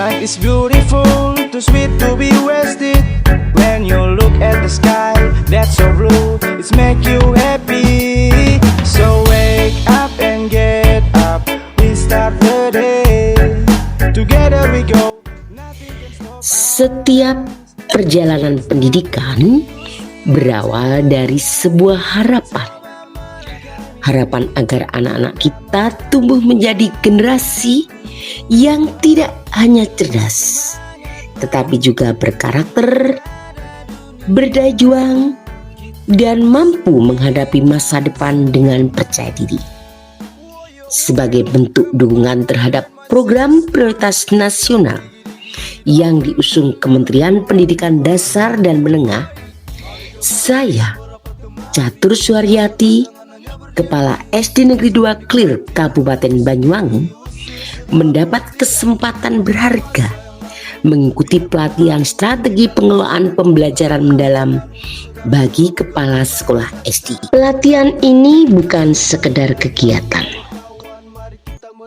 Life is beautiful, too sweet to be wasted. When you look at the sky, that's so blue, it's make you happy. So wake up and get up, we start the day. Together we go. Setiap perjalanan pendidikan berawal dari sebuah harapan. Harapan agar anak-anak kita tumbuh menjadi generasi yang tidak hanya cerdas, tetapi juga berkarakter, berdaya juang, dan mampu menghadapi masa depan dengan percaya diri. Sebagai bentuk dukungan terhadap program prioritas nasional yang diusung Kementerian Pendidikan Dasar dan Menengah, saya, Catur Suaryati, Kepala SD Negeri 2 Clear Kabupaten Banyuwangi, mendapat kesempatan berharga mengikuti pelatihan strategi pengelolaan pembelajaran mendalam bagi kepala sekolah SD. Pelatihan ini bukan sekedar kegiatan.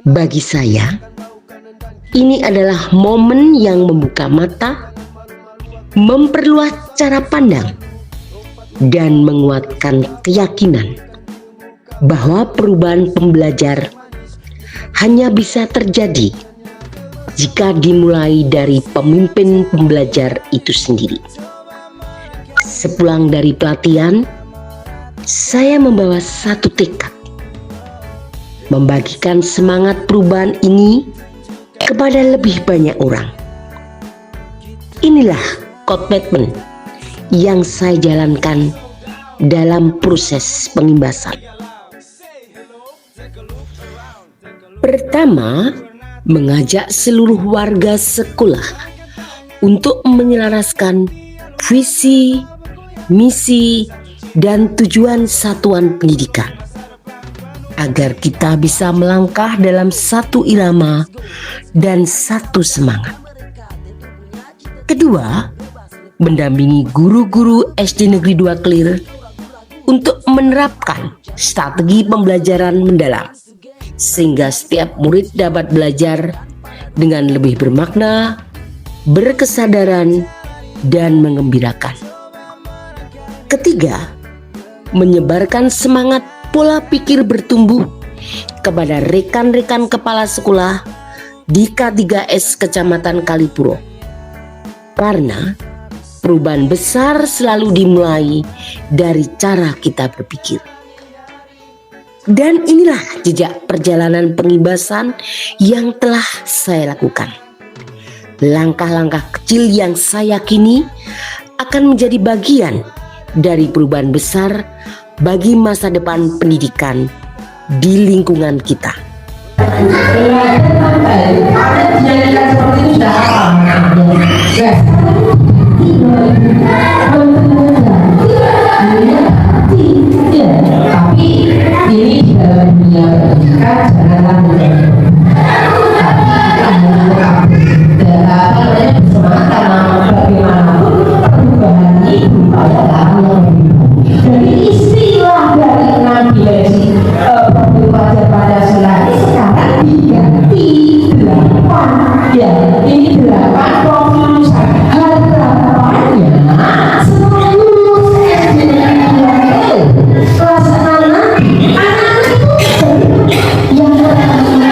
Bagi saya, ini adalah momen yang membuka mata, memperluas cara pandang, dan menguatkan keyakinan bahwa perubahan pembelajar hanya bisa terjadi jika dimulai dari pemimpin pembelajar itu sendiri. Sepulang dari pelatihan, saya membawa satu tekad, membagikan semangat perubahan ini kepada lebih banyak orang. Inilah komitmen yang saya jalankan dalam proses pengimbasan. Pertama, mengajak seluruh warga sekolah untuk menyelaraskan visi, misi, dan tujuan satuan pendidikan agar kita bisa melangkah dalam satu irama dan satu semangat. Kedua, mendampingi guru-guru SD Negeri 2 Clear untuk menerapkan strategi pembelajaran mendalam sehingga setiap murid dapat belajar dengan lebih bermakna, berkesadaran, dan mengembirakan. Ketiga, menyebarkan semangat pola pikir bertumbuh kepada rekan-rekan kepala sekolah di K3S Kecamatan Kalipuro. Karena perubahan besar selalu dimulai dari cara kita berpikir. Dan inilah jejak perjalanan pengibasan yang telah saya lakukan. Langkah-langkah kecil yang saya yakini akan menjadi bagian dari perubahan besar bagi masa depan pendidikan di lingkungan kita. Tapi ini di dalam dunia pendidikan janganlah bersemangat karena bagaimanapun perubahan ini adalah jadi istilah dari 6 dimensi pembelajaran Pancasila ini sekarang diganti 8 ya, ini 8 kelulusan. Harapannya semua lulus SD kelas 6 anak itu yang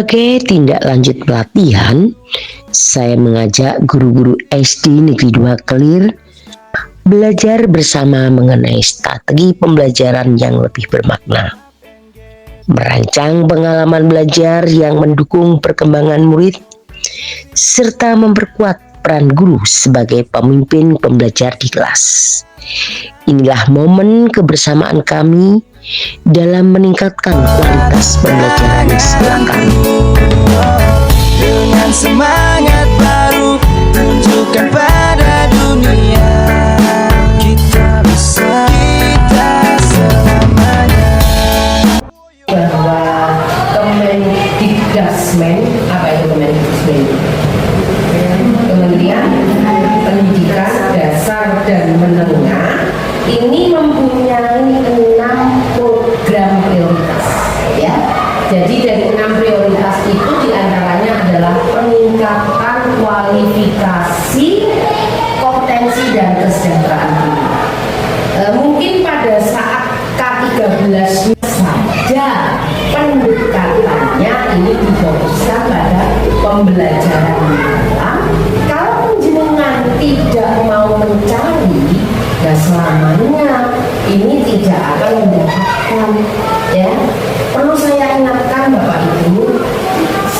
Sebagai tindak lanjut pelatihan, saya mengajak guru-guru SD Negeri 2 Kelir belajar bersama mengenai strategi pembelajaran yang lebih bermakna, merancang pengalaman belajar yang mendukung perkembangan murid, serta memperkuat peran guru sebagai pemimpin pembelajar di kelas. Inilah momen kebersamaan kami dalam meningkatkan kualitas pembelajaran di sekolah kami. Dengan semangat baru, tunjukkan pada dunia kita bisa, kita selamanya. Bahwa Kemendikdasmen, apa itu Kemendikdasmen? Kementerian Pendidikan Dasar dan Menengah ini mempunyai 6 program prioritas, ya. Jadi dari 6 prioritas itu diantaranya adalah peningkatan kualifikasi, kompetensi dan kesejahteraan guru. Mungkin pada saat K13 saja pendekatannya ini difokuskan pada pembelajaran mendalam. Kalau penjenengan tidak mau mencari, ya selamanya ini tidak akan mendapatkan, ya. Perlu saya ingatkan Bapak Ibu,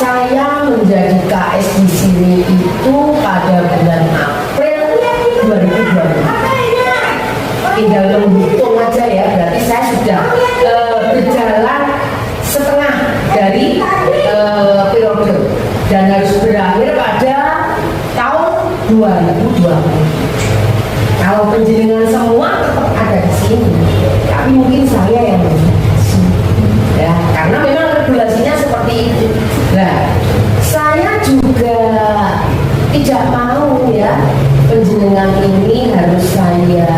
saya menjadi KS di sini itu pada bulan April 2020. Tinggal menghitung aja ya, berarti saya sudah berjalan setengah dari periode dan harus berakhir pada tahun 2020. Kalau penjenengan semua tetap ada di sini, tapi mungkin saya yang di sini, ya, karena memang regulasinya seperti itu. Nah, saya juga tidak mau ya penjenengan ini harus saya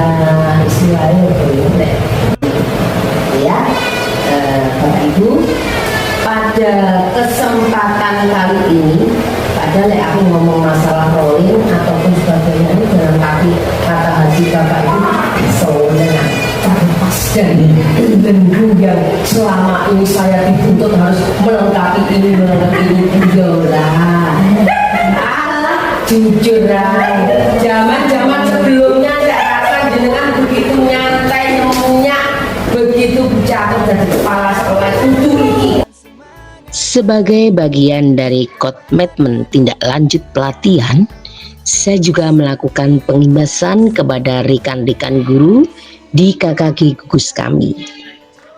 istilahnya boleh, ya, Bapak Ibu. Pada kesempatan kali ini, padahal aku ngomong masalah rolling ataupun sebagainya ini dengan kata hati Bapak Ibu sebenarnya terlepas dari belenggu yang selama ini saya dituntut harus melengkapi ini lah. Jujur lah, zaman sebelumnya saya rasa jenengan begitu nyantai nemunya, begitu cakep dari kepala sekolah itu ini. Sebagai bagian dari komitmen tindak lanjut pelatihan, saya juga melakukan pengimbasan kepada rekan-rekan guru di KKG gugus kami.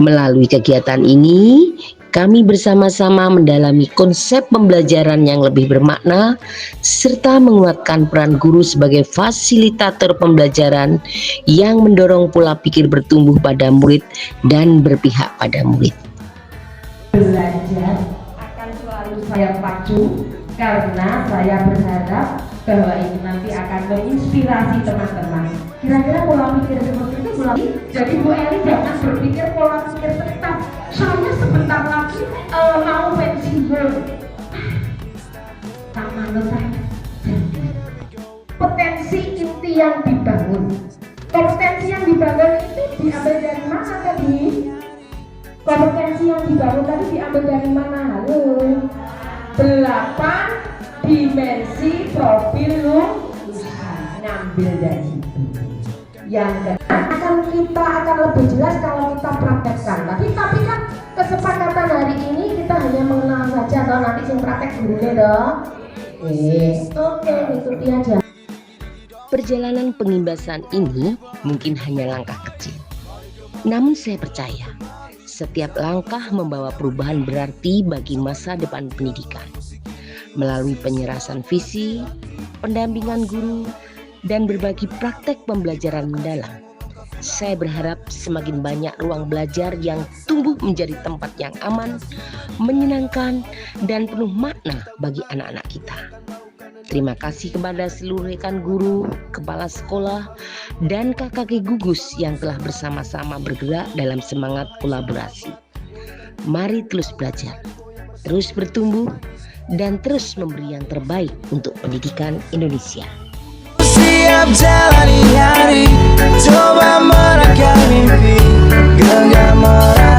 Melalui kegiatan ini, kami bersama-sama mendalami konsep pembelajaran yang lebih bermakna serta menguatkan peran guru sebagai fasilitator pembelajaran yang mendorong pola pikir bertumbuh pada murid dan berpihak pada murid. Belajar akan selalu saya pacu karena saya berharap bahwa ini nanti akan menginspirasi teman-teman. Kira-kira pola pikir seperti itu jadi Bu Eli jangan berpikir pola pikir tetap. Saya sebentar lagi mau pensiun. Tak manut saya. Potensi inti yang dibangun. Kompetensi yang dibangun itu diambil dari mana tadi? Kompetensi yang dibangun tadi diambil dari mana? Halo. 8 dimensi profil lulusan, ngambil dari situ. Yang kita akan lebih jelas kalau kita praktekkan. Tapi kan kesepakatan hari ini kita hanya mengenal saja, atau nanti sing praktek dulu dong. Oke, ikuti aja. Perjalanan pengimbasan ini mungkin hanya langkah kecil. Namun saya percaya setiap langkah membawa perubahan berarti bagi masa depan pendidikan. Melalui penyerasan visi, pendampingan guru, dan berbagi praktek pembelajaran mendalam, saya berharap semakin banyak ruang belajar yang tumbuh menjadi tempat yang aman, menyenangkan, dan penuh makna bagi anak-anak kita. Terima kasih kepada seluruh rekan guru, kepala sekolah, dan KKG gugus yang telah bersama-sama bergerak dalam semangat kolaborasi. Mari terus belajar, terus bertumbuh, dan terus memberi yang terbaik untuk pendidikan Indonesia. Siap jalani hari, coba merangkai mimpi, genggam erat.